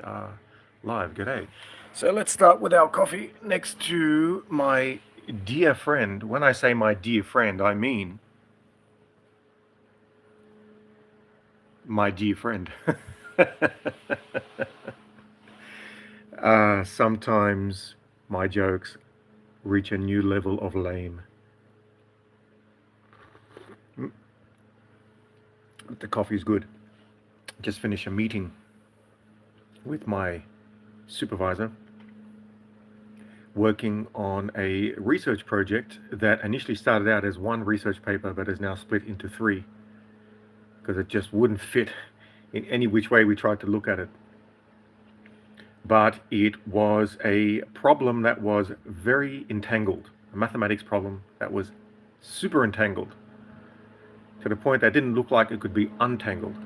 are live. G'day. So let's start with our coffee next to my dear friend. When I say my dear friend, I mean my dear friend. Sometimes my jokes reach a new level of lame. But the coffee's good. Just finished a meeting with my supervisor working on a research project that initially started out as one research paper but is now split into three because it just wouldn't fit in any which way we tried to look at it. But it was a problem that was very entangled, a mathematics problem that was super entangled to the point that didn't look like it could be untangled.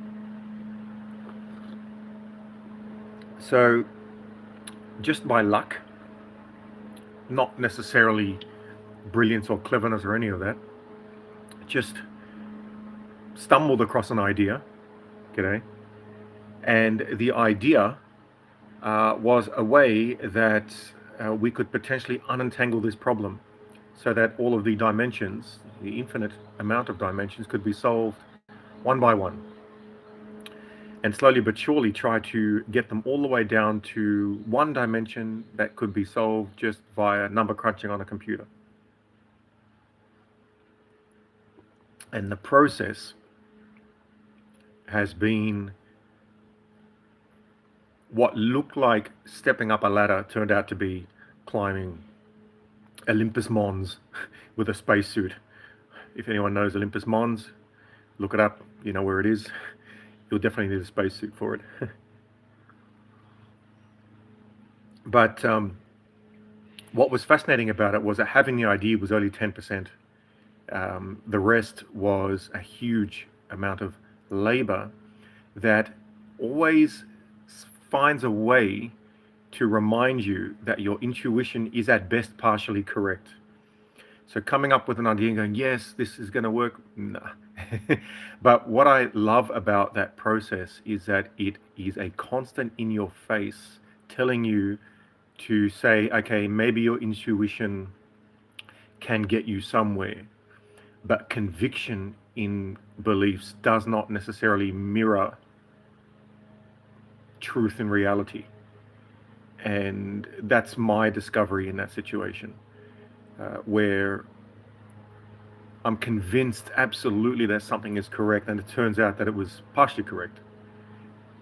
So, just by luck, not necessarily brilliance or cleverness or any of that, just stumbled across an idea, g'day, and the idea was a way that we could potentially unentangle this problem so that all of the dimensions, the infinite amount of dimensions, could be solved one by one. And slowly but surely try to get them all the way down to one dimension that could be solved just via number crunching on a computer. And the process has been what looked like stepping up a ladder turned out to be climbing Olympus Mons with a spacesuit. If anyone knows Olympus Mons, look it up. You know where it is. You'll definitely need a spacesuit for it. But what was fascinating about it was that having the idea was only 10%. The rest was a huge amount of labor that always finds a way to remind you that your intuition is at best partially correct. So coming up with an idea and going, yes, this is going to work, nah. But what I love about that process is that it is a constant in your face telling you to say, okay, maybe your intuition can get you somewhere, but conviction in beliefs does not necessarily mirror truth and reality. And that's my discovery in that situation, where I'm convinced absolutely that something is correct, and it turns out that it was partially correct.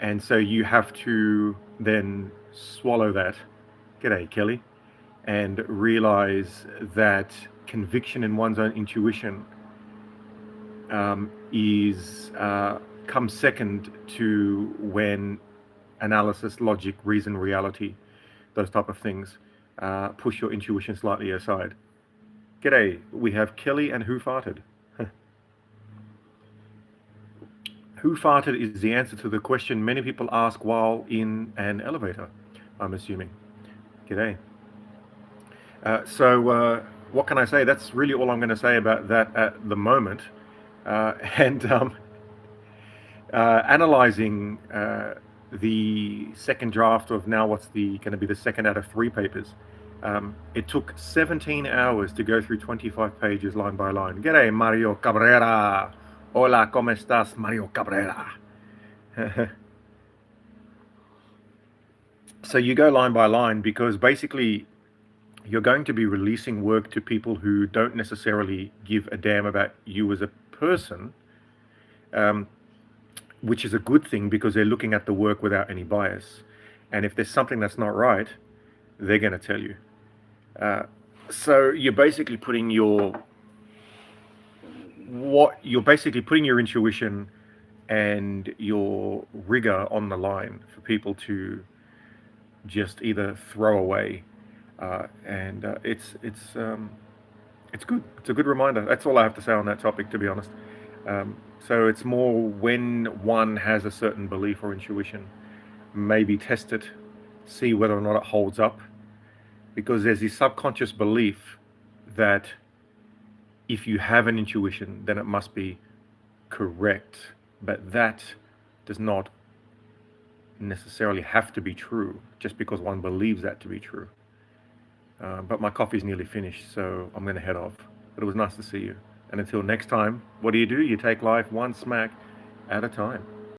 And so you have to then swallow that, g'day Kelly, and realize that conviction in one's own intuition is comes second to when analysis, logic, reason, reality, those type of things push your intuition slightly aside. G'day, we have Kelly and Who Farted. Who farted is the answer to the question many people ask while in an elevator, I'm assuming. G'day. So what can I say? That's really all I'm going to say about that at the moment. And analyzing the second draft of now what's going to be the second out of three papers. It took 17 hours to go through 25 pages line by line. G'day, Mario Cabrera. Hola, ¿cómo estás, Mario Cabrera? So you go line by line because basically you're going to be releasing work to people who don't necessarily give a damn about you as a person, which is a good thing because they're looking at the work without any bias. And if there's something that's not right, they're going to tell you. So you're basically putting your intuition and your rigor on the line for people to just either throw away, and it's good. It's a good reminder. That's all I have to say on that topic, to be honest. So it's more when one has a certain belief or intuition, maybe test it, see whether or not it holds up, because there's this subconscious belief that if you have an intuition, then it must be correct, but that does not necessarily have to be true just because one believes that to be true. But my coffee's nearly finished, so I'm going to head off. But it was nice to see you. And until next time, what do? You take life one smack at a time.